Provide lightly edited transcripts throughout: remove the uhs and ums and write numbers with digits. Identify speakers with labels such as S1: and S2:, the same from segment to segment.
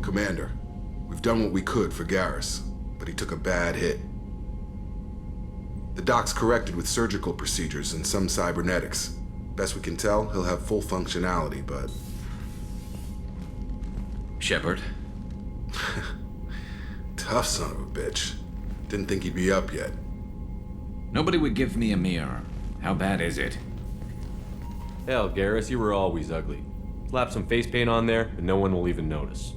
S1: Commander, we've done what we could for Garrus, but he took a bad hit. The doc's corrected with surgical procedures and some cybernetics. Best we can tell, he'll have full functionality, but...
S2: Shepard?
S1: Tough son of a bitch. Didn't think he'd be up yet.
S2: Nobody would give me a mirror. How bad is it?
S3: Hell, Garrus, you were always ugly. Slap some face paint on there, and no one will even notice.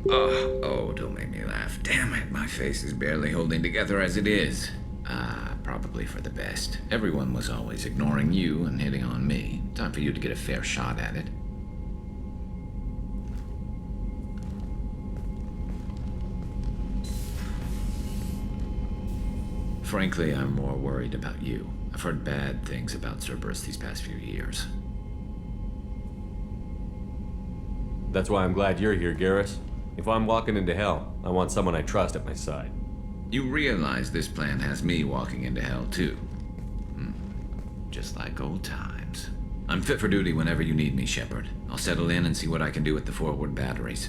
S2: Oh, don't make me laugh. Damn it, my face is barely holding together as it is. Probably for the best. Everyone was always ignoring you and hitting on me. Time for you to get a fair shot at it. Frankly, I'm more worried about you. I've heard bad things about Cerberus these past few years.
S3: That's why I'm glad you're here, Garrus. If I'm walking into hell, I want someone I trust at my side.
S2: You realize this plan has me walking into hell, too. Just like old times. I'm fit for duty whenever you need me, Shepard. I'll settle in and see what I can do with the forward batteries.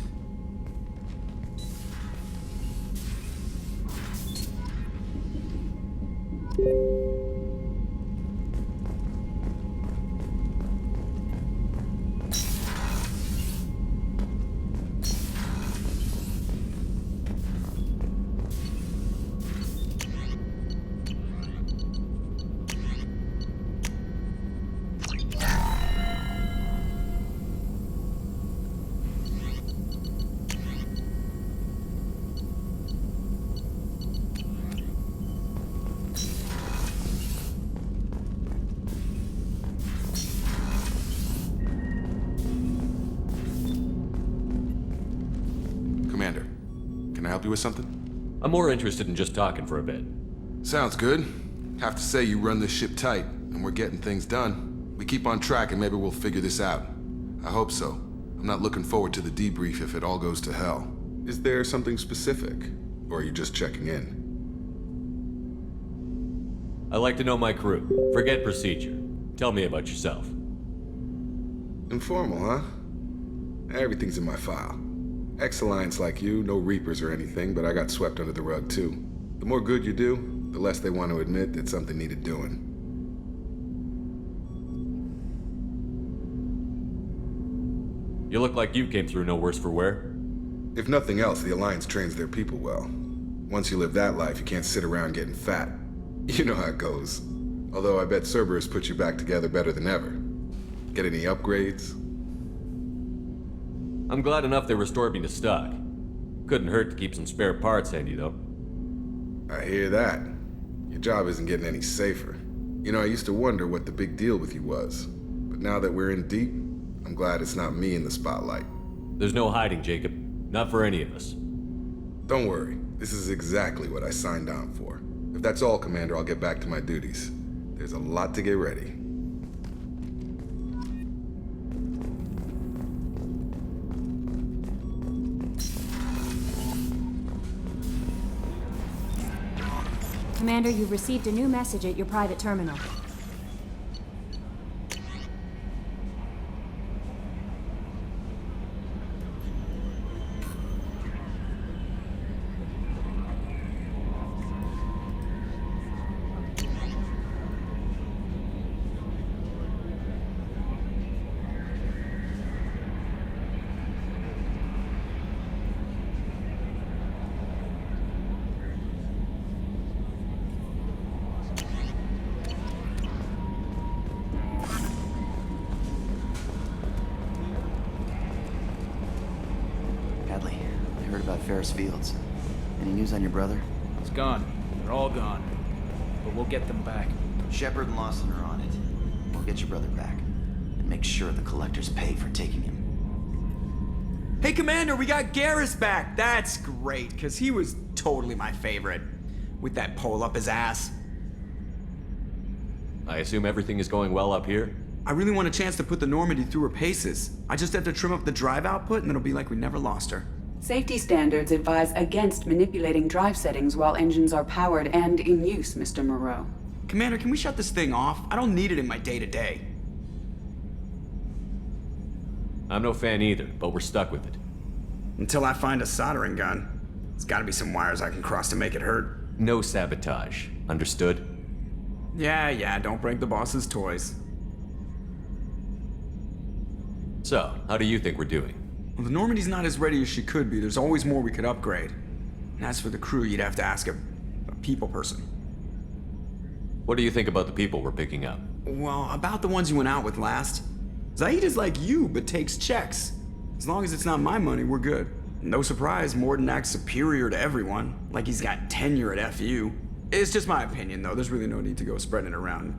S1: Commander, can I help you with something?
S3: I'm more interested in just talking for a bit.
S1: Sounds good. Have to say you run this ship tight, and we're getting things done. We keep on track and maybe we'll figure this out. I hope so. I'm not looking forward to the debrief if it all goes to hell. Is there something specific? Or are you just checking in?
S3: I like to know my crew. Forget procedure. Tell me about yourself.
S1: Informal, huh? Everything's in my file. Ex-Alliance like you, no Reapers or anything, but I got swept under the rug too. The more good you do, the less they want to admit that something needed doing.
S3: You look like you came through no worse for wear.
S1: If nothing else, the Alliance trains their people well. Once you live that life, you can't sit around getting fat. You know how it goes. Although I bet Cerberus put you back together better than ever. Get any upgrades?
S3: I'm glad enough they restored me to stock. Couldn't hurt to keep some spare parts handy, though.
S1: I hear that. Your job isn't getting any safer. You know, I used to wonder what the big deal with you was. But now that we're in deep, I'm glad it's not me in the spotlight.
S3: There's no hiding, Jacob. Not for any of us.
S1: Don't worry. This is exactly what I signed on for. If that's all, Commander, I'll get back to my duties. There's a lot to get ready.
S4: Commander, you've received a new message at your private terminal.
S5: Ferris Fields. Any news on your brother?
S6: He's gone. They're all gone. But we'll get them back.
S5: Shepard and Lawson are on it. We'll get your brother back. And make sure the collectors pay for taking him.
S7: Hey, Commander, we got Garrus back! That's great, because he was totally my favorite. With that pole up his ass.
S3: I assume everything is going well up here?
S7: I really want a chance to put the Normandy through her paces. I just have to trim up the drive output and it'll be like we never lost her.
S8: Safety standards advise against manipulating drive settings while engines are powered and in use, Mr. Moreau.
S7: Commander, can we shut this thing off? I don't need it in my day-to-day.
S3: I'm no fan either, but we're stuck with it.
S7: Until I find a soldering gun. There's gotta be some wires I can cross to make it hurt.
S3: No sabotage. Understood?
S7: Yeah, don't break the boss's toys.
S3: So, how do you think we're doing?
S7: Well, the Normandy's not as ready as she could be. There's always more we could upgrade. And as for the crew, you'd have to ask a people person.
S3: What do you think about the people we're picking up?
S7: Well, about the ones you went out with last. Zaid is like you, but takes checks. As long as it's not my money, we're good. No surprise, Morden acts superior to everyone, like he's got tenure at FU. It's just my opinion, though. There's really no need to go spreading it around.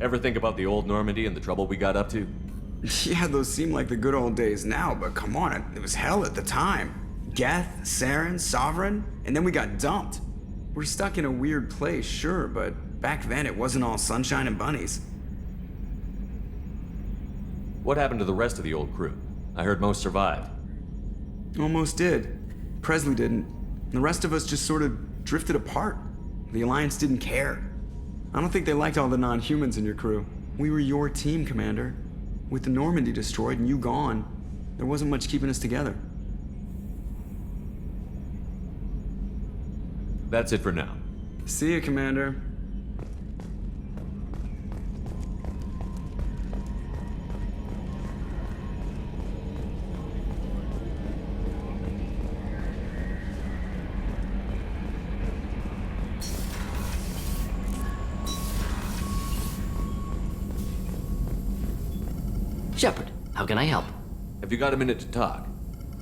S3: Ever think about the old Normandy and the trouble we got up to?
S7: Yeah, those seem like the good old days now, but come on, it was hell at the time. Geth, Saren, Sovereign, and then we got dumped. We're stuck in a weird place, sure, but back then it wasn't all sunshine and bunnies.
S3: What happened to the rest of the old crew? I heard most survived.
S7: Almost did. Presley didn't. The rest of us just sort of drifted apart. The Alliance didn't care. I don't think they liked all the non-humans in your crew. We were your team, Commander. With the Normandy destroyed and you gone, there wasn't much keeping us together.
S3: That's it for now.
S7: See you, Commander.
S8: Shepard, how can I help?
S3: Have you got a minute to talk?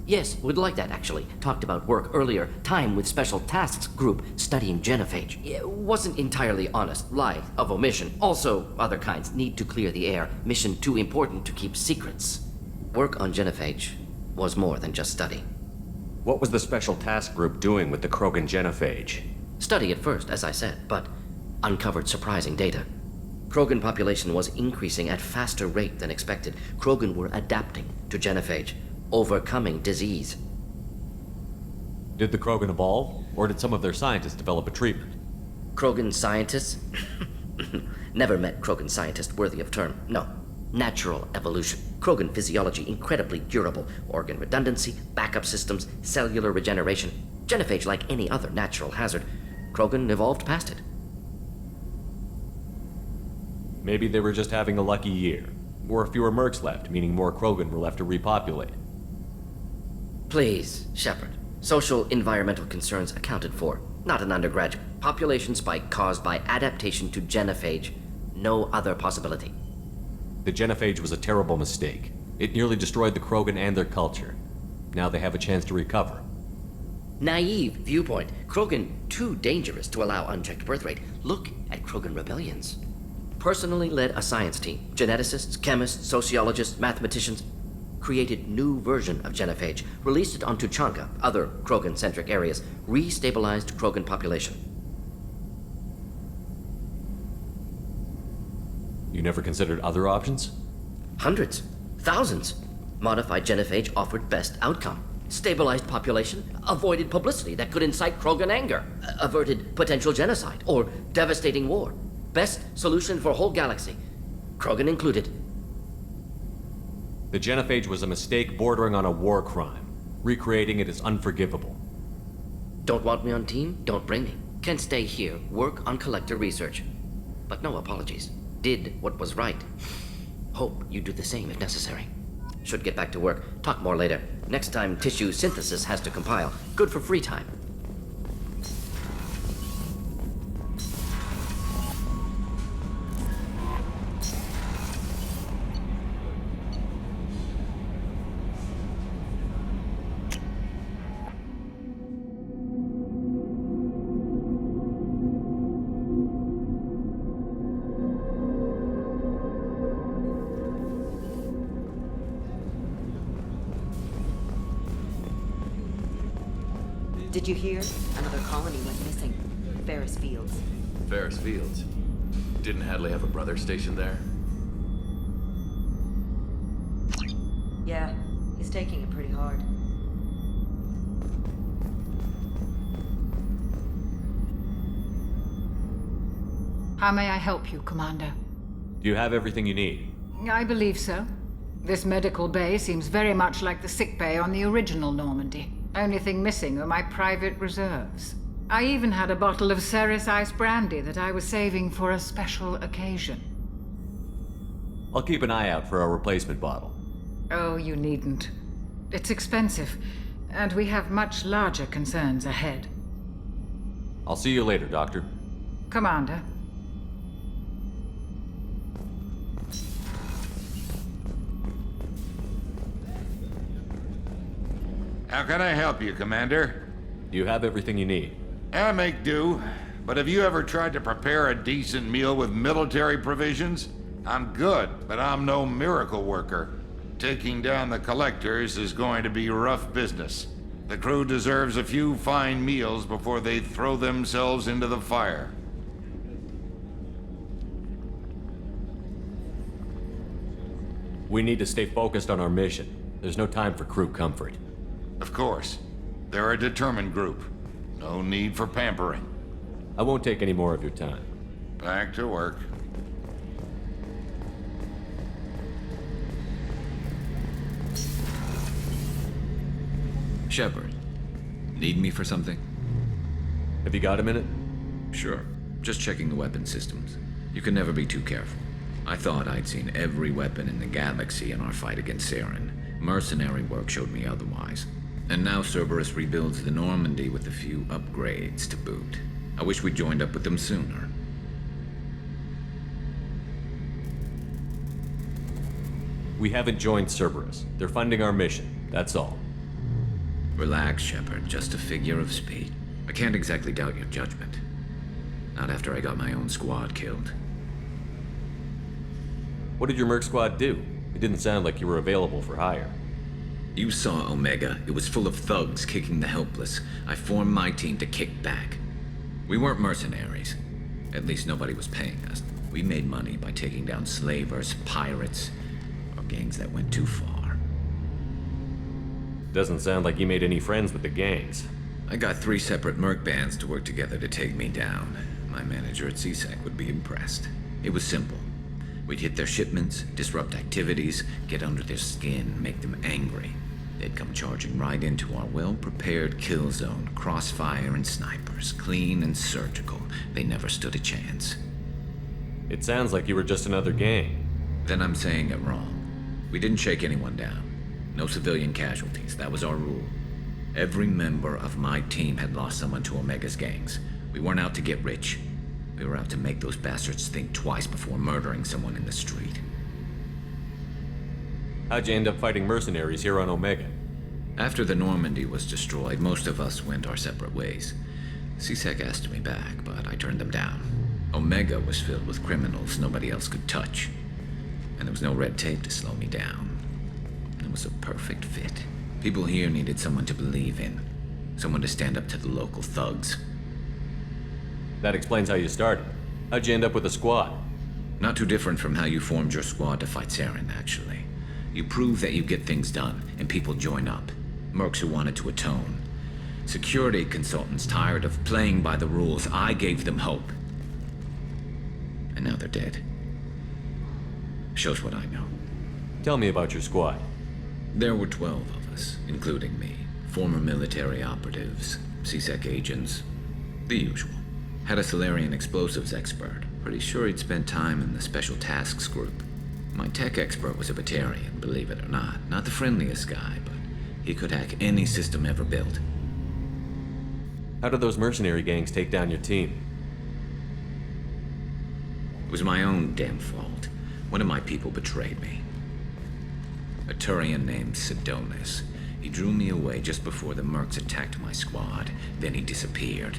S8: Yes, would like that actually. Talked about work earlier. Time with Special Tasks Group studying genophage. It wasn't entirely honest. Lie of omission. Also, other kinds. Need to clear the air. Mission too important to keep secrets. Work on genophage was more than just study.
S3: What was the Special Task Group doing with the Krogan genophage?
S8: Study at first, as I said, but uncovered surprising data. Krogan population was increasing at faster rate than expected. Krogan were adapting to genophage, overcoming disease.
S3: Did the Krogan evolve, or did some of their scientists develop a treatment?
S8: Krogan scientists? Never met Krogan scientist worthy of term. No. Natural evolution. Krogan physiology incredibly durable. Organ redundancy, backup systems, cellular regeneration. Genophage like any other natural hazard. Krogan evolved past it.
S3: Maybe they were just having a lucky year. Or fewer mercs left, meaning more Krogan were left to repopulate.
S8: Please, Shepard. Social environmental concerns accounted for. Not an undergraduate. Population spike caused by adaptation to genophage. No other possibility.
S3: The genophage was a terrible mistake. It nearly destroyed the Krogan and their culture. Now they have a chance to recover.
S8: Naive viewpoint. Krogan too dangerous to allow unchecked birth rate. Look at Krogan rebellions. Personally led a science team. Geneticists, chemists, sociologists, mathematicians. Created new version of genophage. Released it onto Chanka, other Krogan-centric areas. Restabilized Krogan population.
S3: You never considered other options?
S8: Hundreds. Thousands. Modified genophage offered best outcome. Stabilized population, avoided publicity that could incite Krogan anger, averted potential genocide or devastating war. Best solution for whole galaxy, Krogan included.
S3: The genophage was a mistake bordering on a war crime. Recreating it is unforgivable.
S8: Don't want me on team? Don't bring me. Can stay here, work on collector research. But no apologies. Did what was right. Hope you do the same if necessary. Should get back to work. Talk more later. Next time tissue synthesis has to compile. Good for free time.
S9: Did you hear? Another colony went missing. Ferris Fields.
S10: Ferris Fields? Didn't Hadley have a brother stationed there?
S9: Yeah, he's taking it pretty hard.
S11: How may I help you, Commander?
S3: Do you have everything you need?
S11: I believe so. This medical bay seems very much like the sick bay on the original Normandy. Only thing missing are my private reserves. I even had a bottle of Ceres ice brandy that I was saving for a special occasion.
S3: I'll keep an eye out for a replacement bottle.
S11: Oh, you needn't. It's expensive, and we have much larger concerns ahead.
S3: I'll see you later, Doctor.
S11: Commander.
S12: How can I help you, Commander?
S3: Do you have everything you need?
S12: I make do, but have you ever tried to prepare a decent meal with military provisions? I'm good, but I'm no miracle worker. Taking down the collectors is going to be rough business. The crew deserves a few fine meals before they throw themselves into the fire.
S3: We need to stay focused on our mission. There's no time for crew comfort.
S12: Of course. They're a determined group. No need for pampering.
S3: I won't take any more of your time.
S12: Back to work.
S2: Shepard, need me for something?
S3: Have you got a minute?
S2: Sure. Just checking the weapon systems. You can never be too careful. I thought I'd seen every weapon in the galaxy in our fight against Saren. Mercenary work showed me otherwise. And now Cerberus rebuilds the Normandy with a few upgrades to boot. I wish we'd joined up with them sooner.
S3: We haven't joined Cerberus. They're funding our mission, that's all.
S2: Relax, Shepard. Just a figure of speed. I can't exactly doubt your judgment. Not after I got my own squad killed.
S3: What did your merc squad do? It didn't sound like you were available for hire.
S2: You saw Omega. It was full of thugs kicking the helpless. I formed my team to kick back. We weren't mercenaries. At least nobody was paying us. We made money by taking down slavers, pirates, or gangs that went too far.
S3: Doesn't sound like you made any friends with the gangs.
S2: I got 3 separate merc bands to work together to take me down. My manager at CSEC would be impressed. It was simple. We'd hit their shipments, disrupt activities, get under their skin, make them angry. They'd come charging right into our well-prepared kill zone, crossfire and snipers, clean and surgical. They never stood a chance.
S3: It sounds like you were just another gang.
S2: Then I'm saying it wrong. We didn't shake anyone down. No civilian casualties, that was our rule. Every member of my team had lost someone to Omega's gangs. We weren't out to get rich. We were out to make those bastards think twice before murdering someone in the street.
S3: How'd you end up fighting mercenaries here on Omega?
S2: After the Normandy was destroyed, most of us went our separate ways. CSEC asked me back, but I turned them down. Omega was filled with criminals nobody else could touch. And there was no red tape to slow me down. It was a perfect fit. People here needed someone to believe in. Someone to stand up to the local thugs.
S3: That explains how you started. How'd you end up with a squad?
S2: Not too different from how you formed your squad to fight Saren, actually. You prove that you get things done, and people join up. Mercs who wanted to atone. Security consultants tired of playing by the rules. I gave them hope. And now they're dead. Shows what I know.
S3: Tell me about your squad.
S2: There were 12 of us, including me. Former military operatives, CSEC agents, the usual. Had a Solarian explosives expert. Pretty sure he'd spent time in the Special Tasks Group. My tech expert was a Batarian, believe it or not. Not the friendliest guy, but he could hack any system ever built.
S3: How did those mercenary gangs take down your team?
S2: It was my own damn fault. One of my people betrayed me. A Turian named Sidonis. He drew me away just before the mercs attacked my squad. Then he disappeared.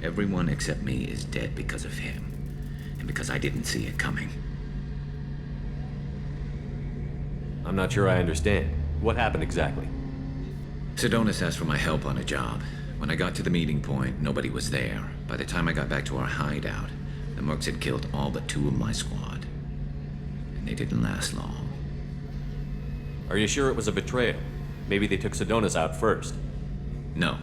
S2: Everyone except me is dead because of him. And because I didn't see it coming.
S3: I'm not sure I understand. What happened exactly?
S2: Sidonis asked for my help on a job. When I got to the meeting point, nobody was there. By the time I got back to our hideout, the mercs had killed all but 2 of my squad. And they didn't last long.
S3: Are you sure it was a betrayal? Maybe they took Sidonis out first.
S2: No.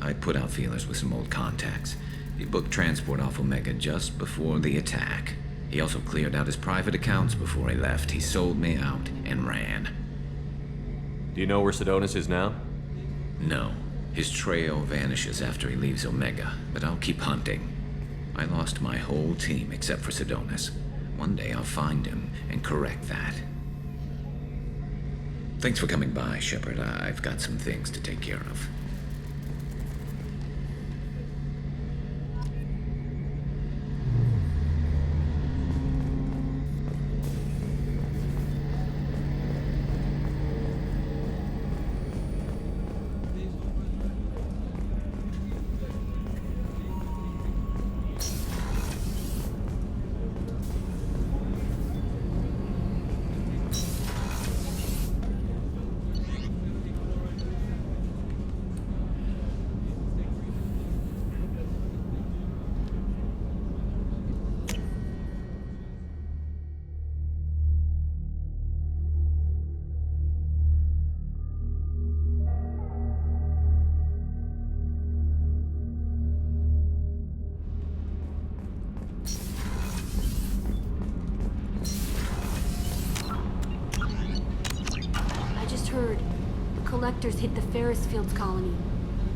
S2: I put out feelers with some old contacts. He booked transport off Omega just before the attack. He also cleared out his private accounts before he left. He sold me out and ran.
S3: Do you know where Sidonis is now?
S2: No. His trail vanishes after he leaves Omega, but I'll keep hunting. I lost my whole team except for Sidonis. One day I'll find him and correct that. Thanks for coming by, Shepard. I've got some things to take care of.
S13: Heard. The collectors hit the Ferris Fields colony.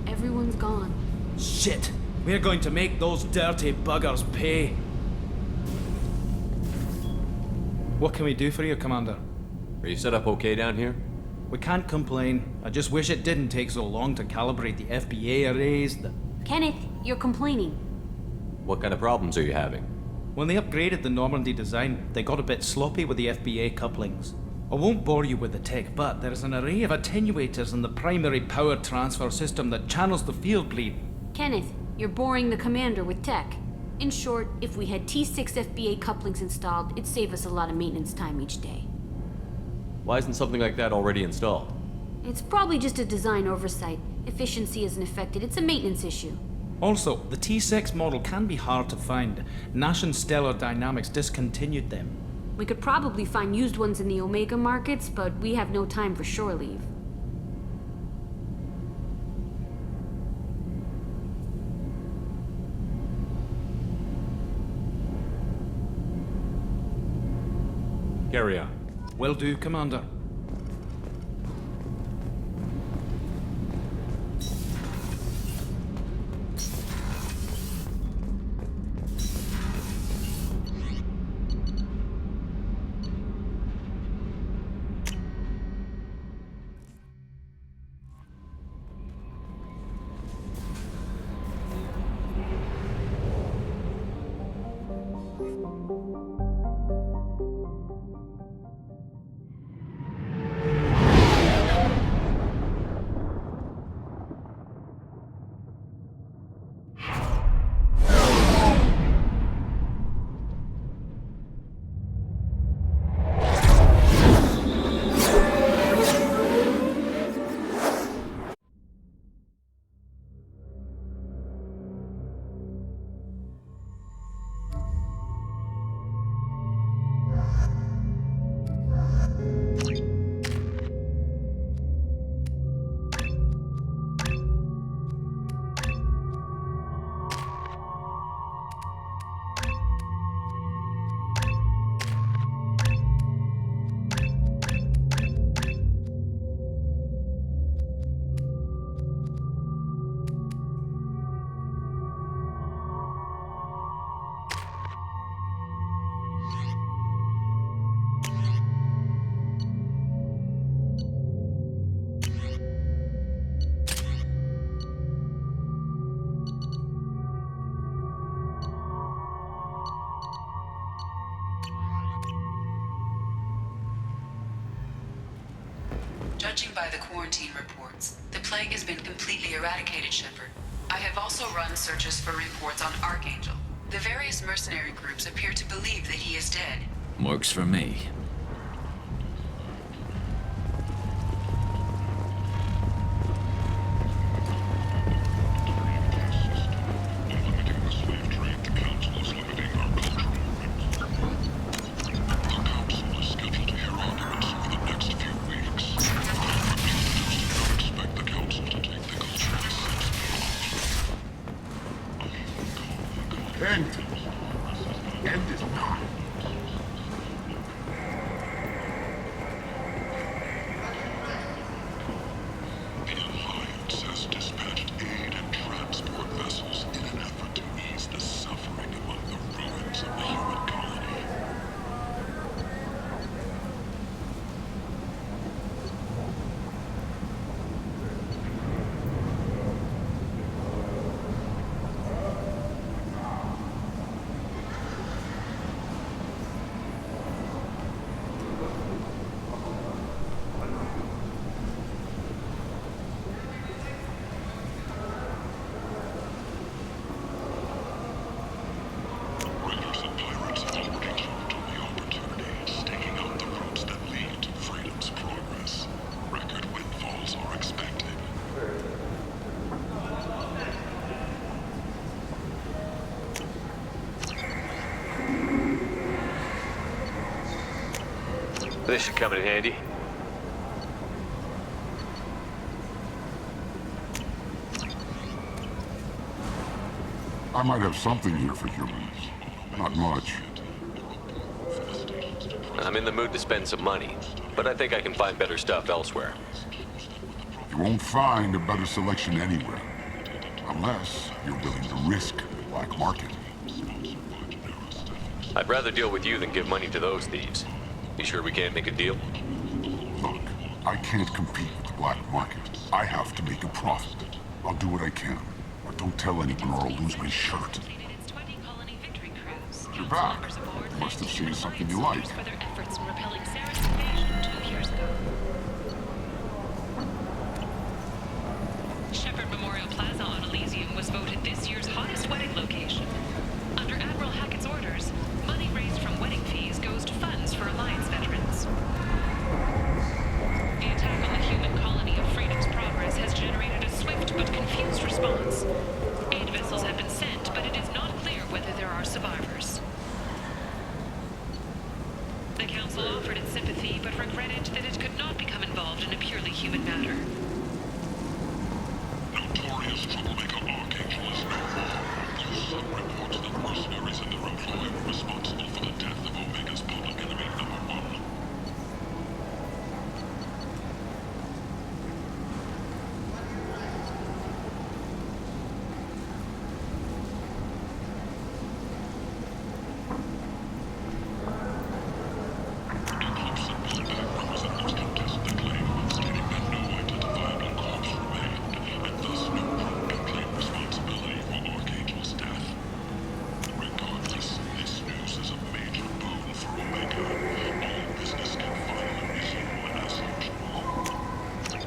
S13: Everyone's gone.
S6: Shit! We're going to make those dirty buggers pay. What can we do for you, Commander?
S3: Are you set up okay down here?
S6: We can't complain. I just wish it didn't take so long to calibrate the FBA arrays.
S13: Kenneth, you're complaining.
S3: What kind of problems are you having?
S6: When they upgraded the Normandy design, they got a bit sloppy with the FBA couplings. I won't bore you with the tech, but there's an array of attenuators in the primary power transfer system that channels the field bleed.
S13: Kenneth, you're boring the commander with tech. In short, if we had T6 FBA couplings installed, it'd save us a lot of maintenance time each day.
S3: Why isn't something like that already installed?
S13: It's probably just a design oversight. Efficiency isn't affected, it's a maintenance issue.
S6: Also, the T6 model can be hard to find. Nash and Stellar Dynamics discontinued them.
S13: We could probably find used ones in the Omega markets, but we have no time for shore leave.
S3: Carry on.
S6: Will do, Commander.
S14: Judging by the quarantine reports, the plague has been completely eradicated, Shepard. I have also run searches for reports on Archangel. The various mercenary groups appear to believe that he is dead.
S2: Works for me.
S3: This should come in handy.
S15: I might have something here for humans. Not much.
S3: I'm in the mood to spend some money, but I think I can find better stuff elsewhere.
S15: You won't find a better selection anywhere. Unless you're willing to risk the black market.
S3: I'd rather deal with you than give money to those thieves. You sure we can't make a deal?
S15: Look, I can't compete with the black market. I have to make a profit. I'll do what I can. But don't tell anyone or I'll lose my shirt. You're back. You must have seen something you like.
S14: Shepherd Memorial Plaza on Elysium was voted this year's hottest wedding location. Under Admiral Hackett's orders, money raised from wedding fees goes to funds for Alliance veterans. The attack on the human colony of Freedom's Progress has generated a swift but confused response. Aid vessels have been sent, but it is not clear whether there are survivors. The Council offered its sympathy, but regretted that it could not become involved in a purely human matter.
S15: Notorious troublemaker Archangel is no more. Some reports that mercenaries in their employ were responsible for the death of Omega's public enemy #1.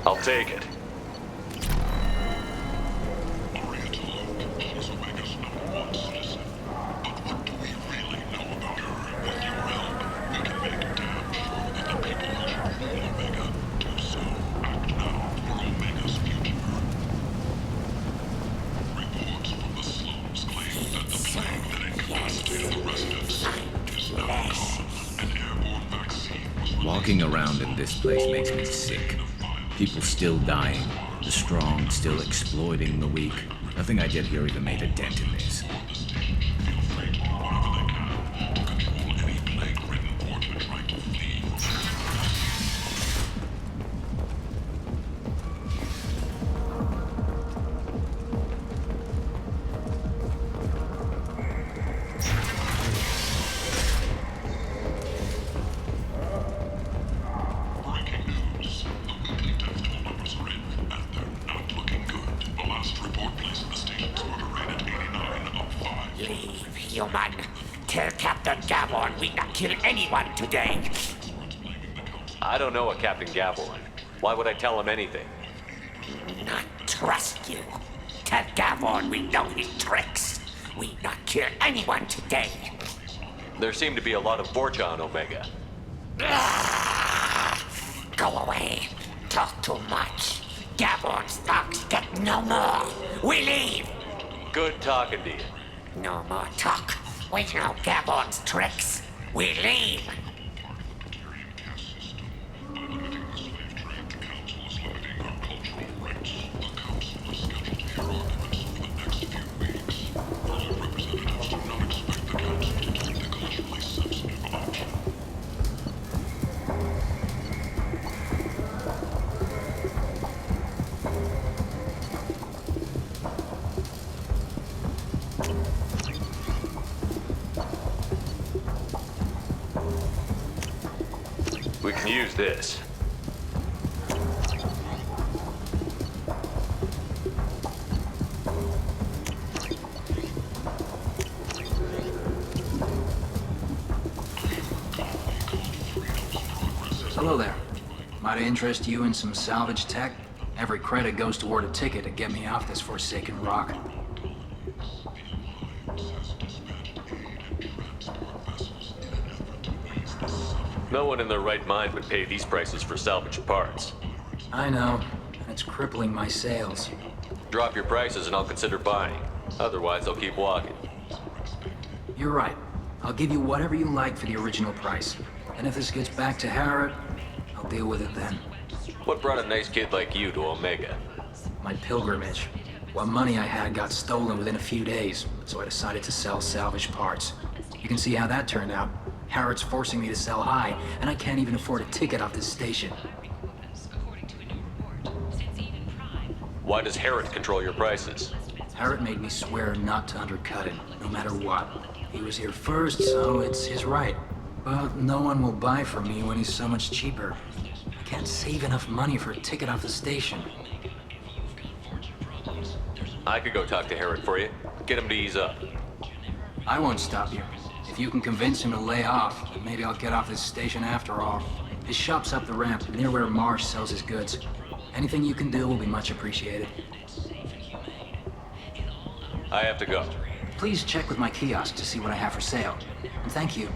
S3: I'll take it.
S2: Walking around in this place makes me sick. People still dying, the strong still exploiting the weak. Nothing I did here even made a dent in this.
S16: Human. Tell Captain Gavon we not kill anyone today.
S3: I don't know a Captain Gavelin. Why would I tell him anything?
S16: Not trust you. Tell Gavon we know his tricks. We not kill anyone today.
S3: There seem to be a lot of Vorcha on Omega.
S16: Go away. Talk too much. Gavon's thugs get no more. We leave.
S3: Good talking to you.
S16: No more talk. We know Gabon's tricks. We leave.
S3: We can use this.
S17: Hello there. Might I interest you in some salvage tech? Every credit goes toward a ticket to get me off this forsaken rock.
S3: No one in their right mind would pay these prices for salvage parts.
S17: I know. It's crippling my sales.
S3: Drop your prices and I'll consider buying. Otherwise, I'll keep walking.
S17: You're right. I'll give you whatever you like for the original price. And if this gets back to Harrod, I'll deal with it then.
S3: What brought a nice kid like you to Omega?
S17: My pilgrimage. What money I had got stolen within a few days, so I decided to sell salvage parts. You can see how that turned out. Harrod's forcing me to sell high, and I can't even afford a ticket off this station.
S3: Why does Harrod control your prices?
S17: Harrod made me swear not to undercut him, no matter what. He was here first, so it's his right. But no one will buy from me when he's so much cheaper. I can't save enough money for a ticket off the station.
S3: I could go talk to Harrod for you. Get him to ease up.
S17: I won't stop you. If you can convince him to lay off, maybe I'll get off this station after all. His shop's up the ramp, near where Marsh sells his goods. Anything you can do will be much appreciated.
S3: I have to go.
S17: Please check with my kiosk to see what I have for sale. And thank you.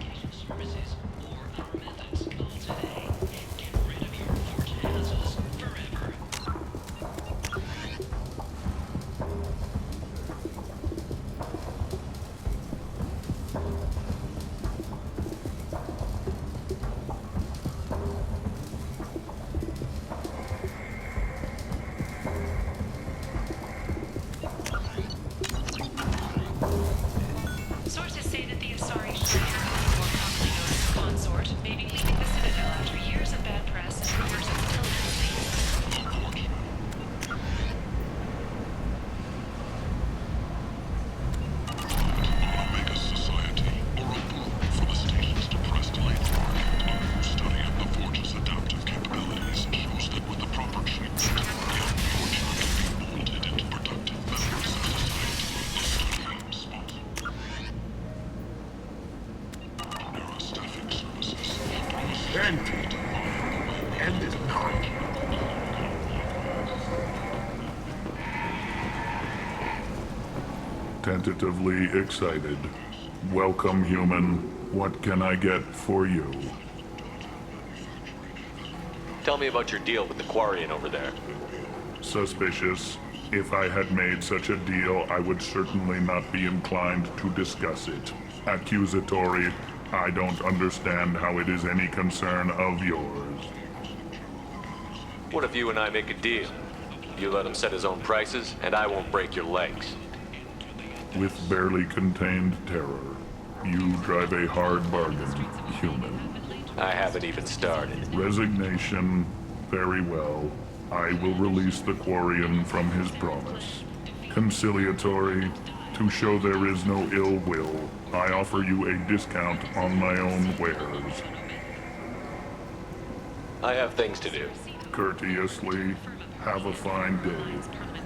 S14: Sources say that the Asari should have more commonly known as consort, may be leaving the Citadel after years of bad press and rumors of illness.
S15: Omega Society, or a book for the station's depressed elite market. A new study of the Forge's adaptive capabilities shows that with the proper treatment, the unfortunate can be molded into productive members of society. The study neurostatic services
S12: End this now.
S15: Tentatively excited. Welcome, human. What can I get for you?
S3: Tell me about your deal with the Quarian over there.
S15: Suspicious. If I had made such a deal, I would certainly not be inclined to discuss it. Accusatory. I don't understand how it is any concern of yours.
S3: What if you and I make a deal? You let him set his own prices, and I won't break your legs.
S15: With barely contained terror, you drive a hard bargain, human.
S3: I haven't even started.
S15: Resignation. Very well. I will release the Quarian from his promise. Conciliatory. To show there is no ill will, I offer you a discount on my own wares.
S3: I have things to do.
S15: Courteously, have a fine day.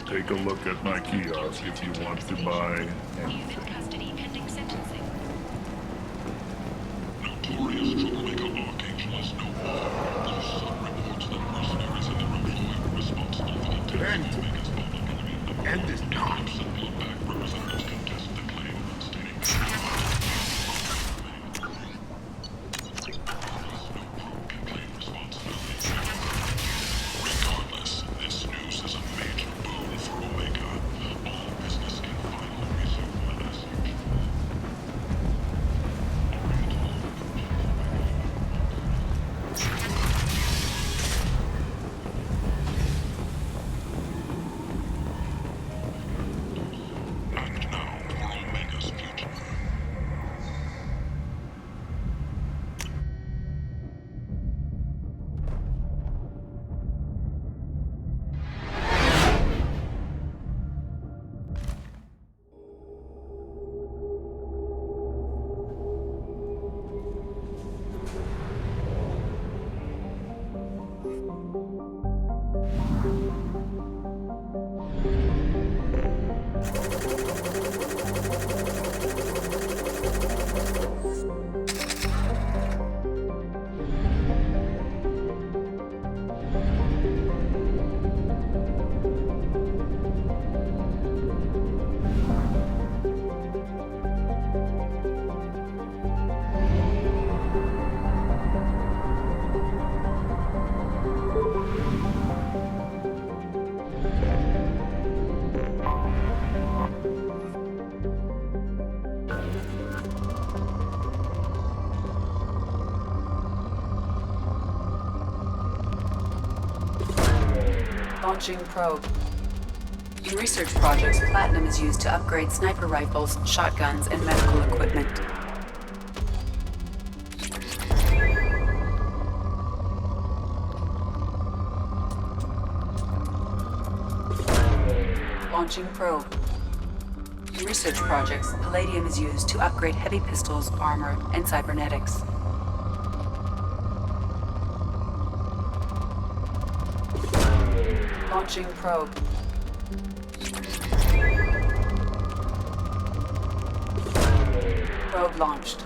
S15: Take a look at my kiosk if you want to buy anything. Notorious troublemaker Archangel is no more. The Sun reports that mercenaries and their employer are responsible for the death of Omega's public.
S12: End this now.
S15: Representatives contest the claim, stating regardless, this news is a major boon for Omega. All business can finally resume as
S14: Launching probe. In research projects, platinum is used to upgrade sniper rifles, shotguns, and medical equipment. Launching probe. In research projects, palladium is used to upgrade heavy pistols, armor, and cybernetics. Launching probe. Probe launched.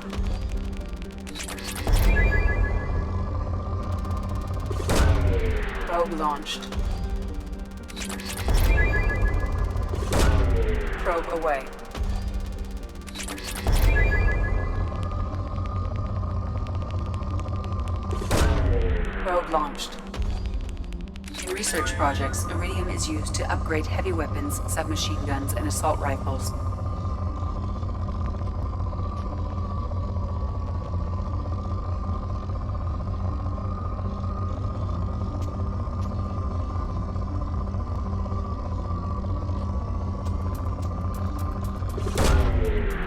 S14: Probe launched. Probe away. Probe launched. In research projects, iridium is used to upgrade heavy weapons, submachine guns, and assault rifles.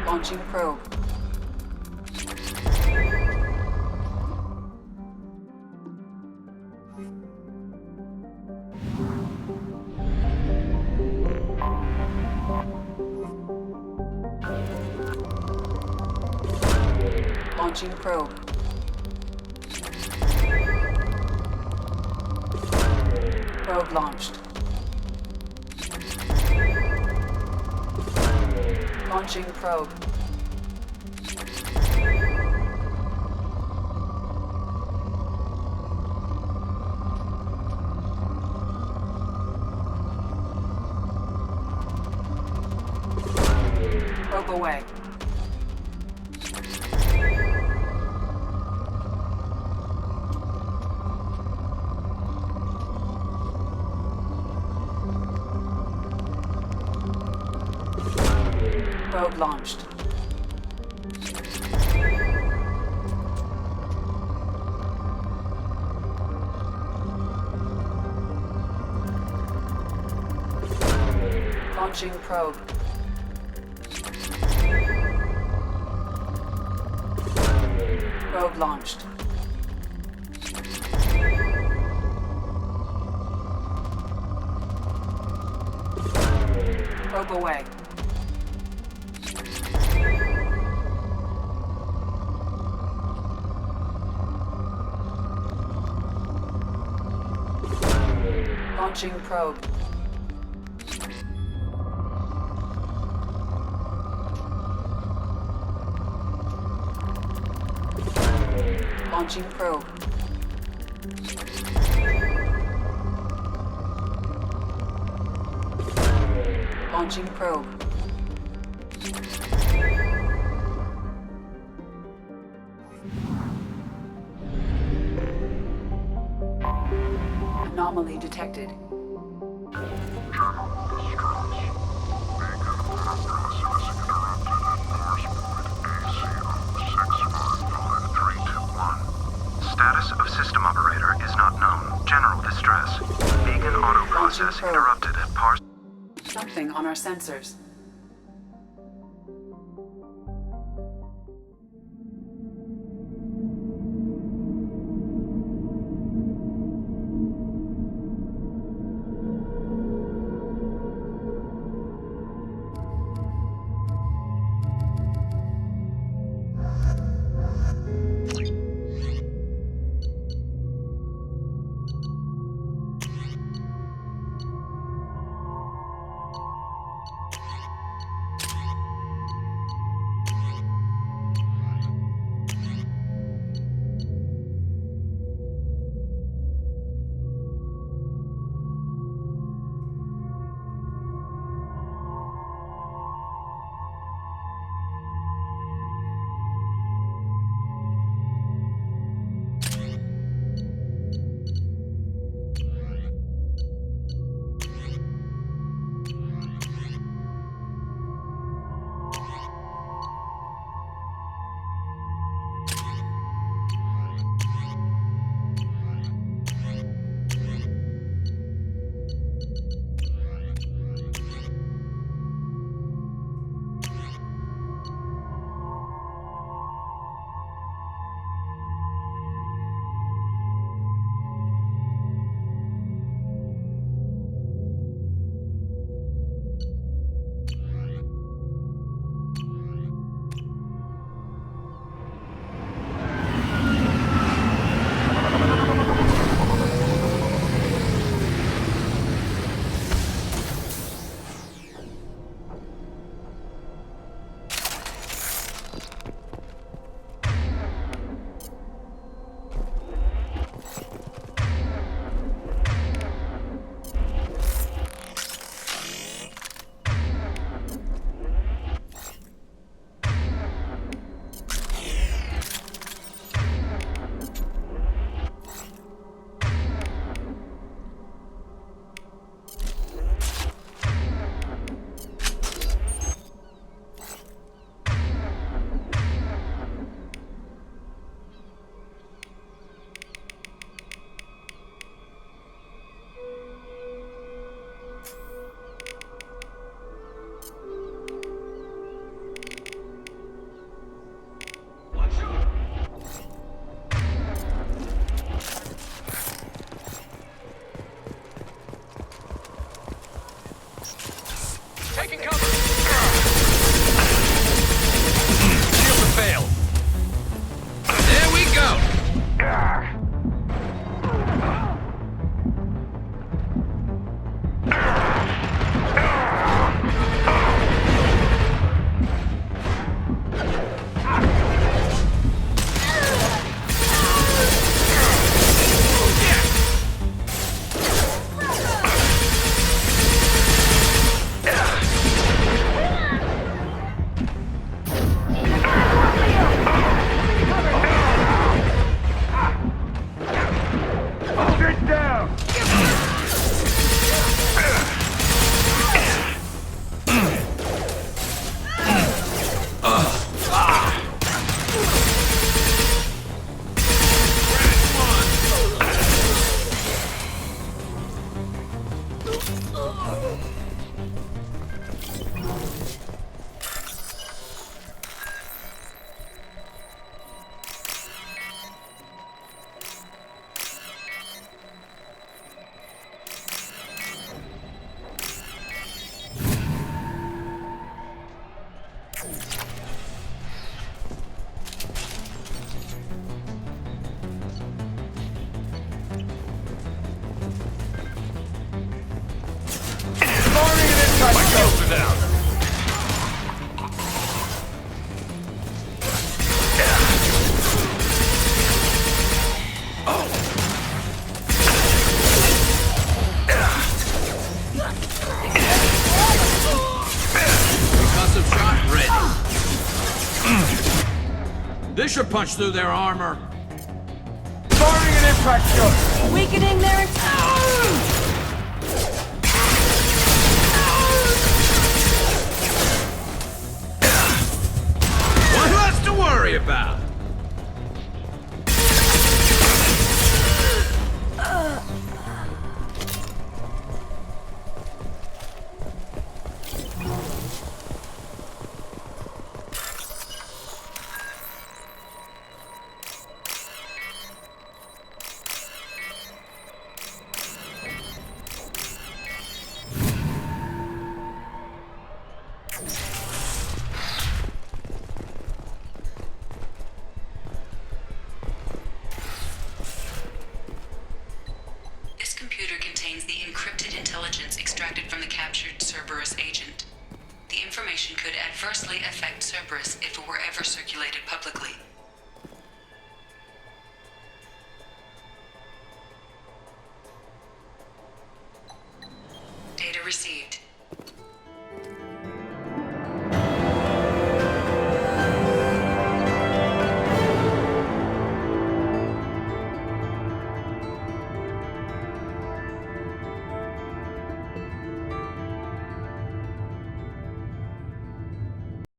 S14: Launching probe. Launching probe. Probe launched. Launching probe. Probe away. Probe launched. Launching probe. Probe launched. Probe away. Launching probe. Launching probe. Launching probe. Anomaly detected.
S18: Status of system operator is not known. General distress. Beacon auto process interrupted at parse.
S14: Something on our sensors.
S19: down.
S20: Concussive shot ready. This should punch through their armor.
S19: Firing an impact shot.
S13: Weakening their
S20: One less to worry about.
S14: This computer contains the encrypted intelligence extracted from the captured Cerberus agent. The information could adversely affect Cerberus if it were ever circulated publicly.